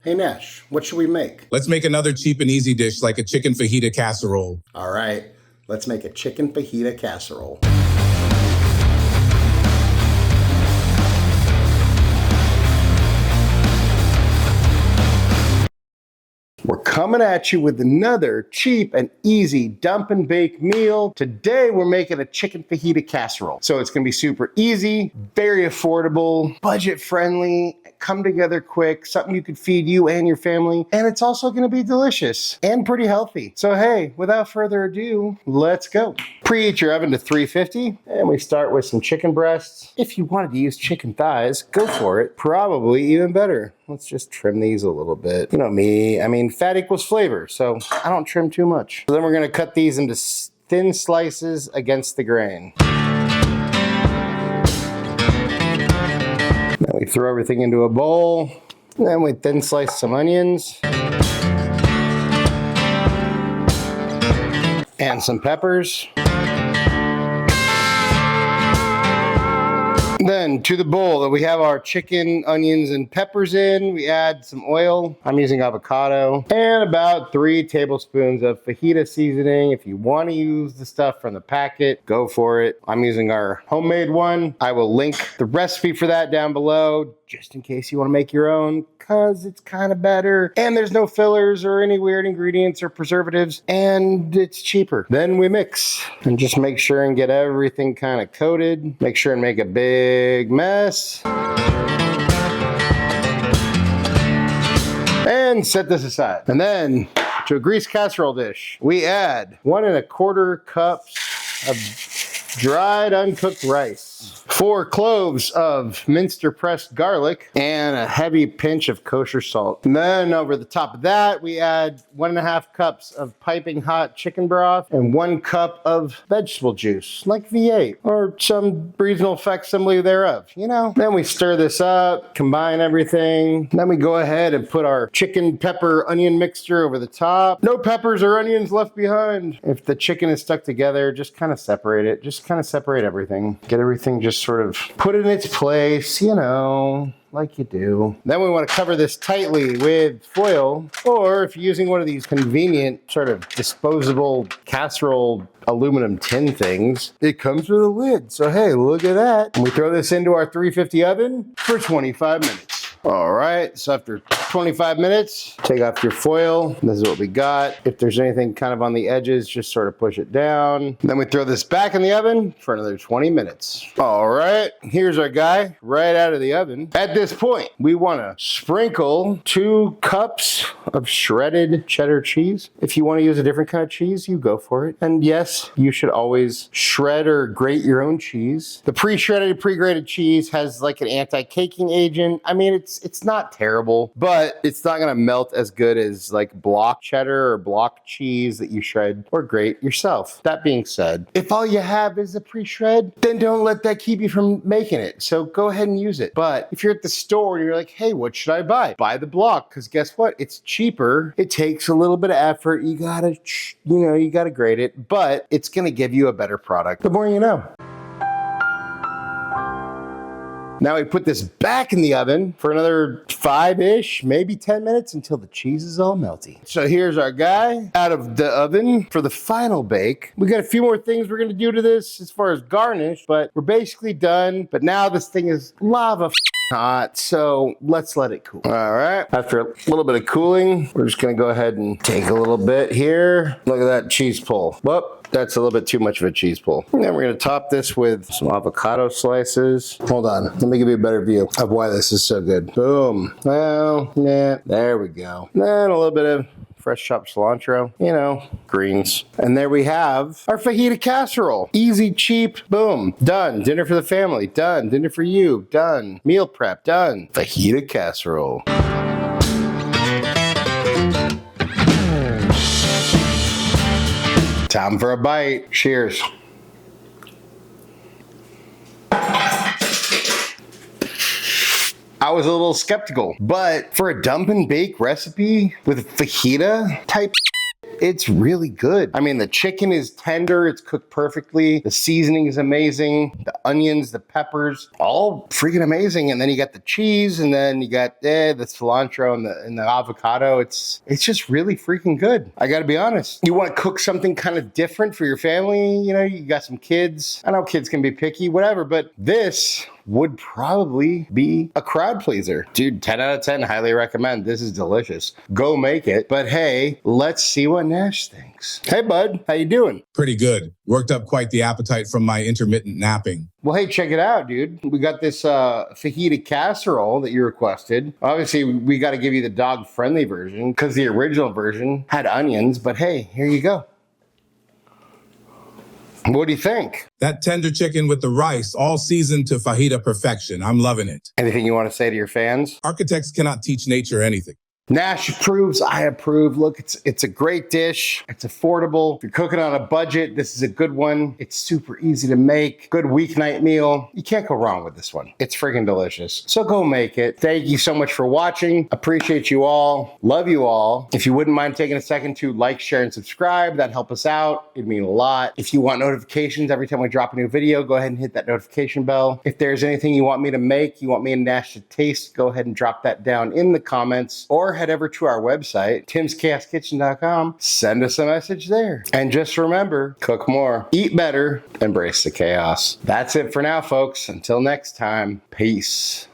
Hey Nash, what should we make? Let's make another cheap and easy dish like a chicken fajita casserole. All right, let's make a chicken fajita casserole. We're coming at you with another cheap and easy dump and bake meal. Today we're making a chicken fajita casserole. So it's gonna be super easy, very affordable, budget friendly, come together quick, something you could feed you and your family. And it's also gonna be delicious and pretty healthy. So hey, without further ado, let's go. Preheat your oven to 350 and we start with some chicken breasts. If you wanted to use chicken thighs, go for it. Probably even better. Let's just trim these a little bit. You know me, I mean, fat equals flavor, so I don't trim too much. So then we're gonna cut these into thin slices against the grain. Then we throw everything into a bowl. Then we thin slice some onions. And some peppers. Then to the bowl that we have our chicken, onions, and peppers in, we add some oil. I'm using avocado and about 3 tablespoons of fajita seasoning. If you want to use the stuff from the packet, go for it. I'm using our homemade one. I will link the recipe for that down below just in case you want to make your own, because it's kind of better and there's no fillers or any weird ingredients or preservatives and it's cheaper. Then we mix and just make sure and get everything kind of coated. Make sure and make a big mess. And set this aside. And then to a greased casserole dish, we add 1 1/4 cups of dried uncooked rice, 4 cloves of minced or pressed garlic, and a heavy pinch of kosher salt. And then over the top of that, we add 1 1/2 cups of piping hot chicken broth and 1 cup of vegetable juice, like V8 or some regional facsimile thereof, you know. Then we stir this up, combine everything. Then we go ahead and put our chicken pepper onion mixture over the top. No peppers or onions left behind. If the chicken is stuck together, just kind of separate it. Just kind of separate everything. Get everything just sort of put in its place, you know, like you do. Then we want to cover this tightly with foil, or if you're using one of these convenient sort of disposable casserole aluminum tin things, it comes with a lid. So hey, look at that. And we throw this into our 350 oven for 25 minutes. All right, so after 25 minutes, take off your foil. This is what we got. If there's anything kind of on the edges, just sort of push it down. Then we throw this back in the oven for another 20 minutes. All right, here's our guy right out of the oven. At this point, we want to sprinkle 2 cups of shredded cheddar cheese. If you want to use a different kind of cheese, you go for it. And yes, you should always shred or grate your own cheese. The pre-shredded, pre-grated cheese has like an anti-caking agent. I mean, it's not terrible, but it's not gonna melt as good as like block cheddar or block cheese that you shred or grate yourself. That being said, if all you have is a pre-shred, then don't let that keep you from making it. So go ahead and use it. But if you're at the store and you're like, hey, what should I buy? Buy the block, because guess what? It's cheaper. It takes a little bit of effort. You gotta grate it, but it's gonna give you a better product. The more you know. Now we put this back in the oven for another 5-ish, maybe 10 minutes until the cheese is all melty. So here's our guy out of the oven for the final bake. We got a few more things we're gonna do to this as far as garnish, but we're basically done. But now this thing is lava hot, so let's let it cool. All right, after a little bit of cooling, we're just gonna go ahead and take a little bit here. Look at that cheese pull. Whoop. That's a little bit too much of a cheese pull. And then we're gonna top this with some avocado slices. Hold on, let me give you a better view of why this is so good. Boom. Well, yeah, there we go. Then a little bit of fresh chopped cilantro, you know, greens. And there we have our fajita casserole. Easy, cheap, boom, done. Dinner for the family, done. Dinner for you, done. Meal prep, done. Fajita casserole. Time for a bite. Cheers. I was a little skeptical, but for a dump and bake recipe with fajita type, it's really good. I mean, the chicken is tender. It's cooked perfectly. The seasoning is amazing. The onions, the peppers, all freaking amazing. And then you got the cheese, and then you got the cilantro and the avocado. It's just really freaking good. I got to be honest. You want to cook something kind of different for your family? You know, you got some kids. I know kids can be picky, whatever, but this would probably be a crowd pleaser. Dude, 10 out of 10, highly recommend. This is delicious. Go make it. But hey, let's see what Nash thinks. Hey, bud, how you doing? Pretty good. Worked up quite the appetite from my intermittent napping. Well, hey, check it out, dude. We got this fajita casserole that you requested. Obviously, we got to give you the dog-friendly version because the original version had onions. But hey, here you go. What do you think? That tender chicken with the rice, all seasoned to fajita perfection. I'm loving it. Anything you want to say to your fans? Architects cannot teach nature anything. Nash approves, I approve. Look, it's a great dish. It's affordable. If you're cooking on a budget, this is a good one. It's super easy to make. Good weeknight meal. You can't go wrong with this one. It's freaking delicious. So go make it. Thank you so much for watching. Appreciate you all. Love you all. If you wouldn't mind taking a second to like, share, and subscribe, that'd help us out. It'd mean a lot. If you want notifications every time we drop a new video, go ahead and hit that notification bell. If there's anything you want me to make, you want me and Nash to taste, go ahead and drop that down in the comments, or head over to our website, timschaoskitchen.com. Send us a message there. And just remember, cook more, eat better, embrace the chaos. That's it for now, folks. Until next time, peace.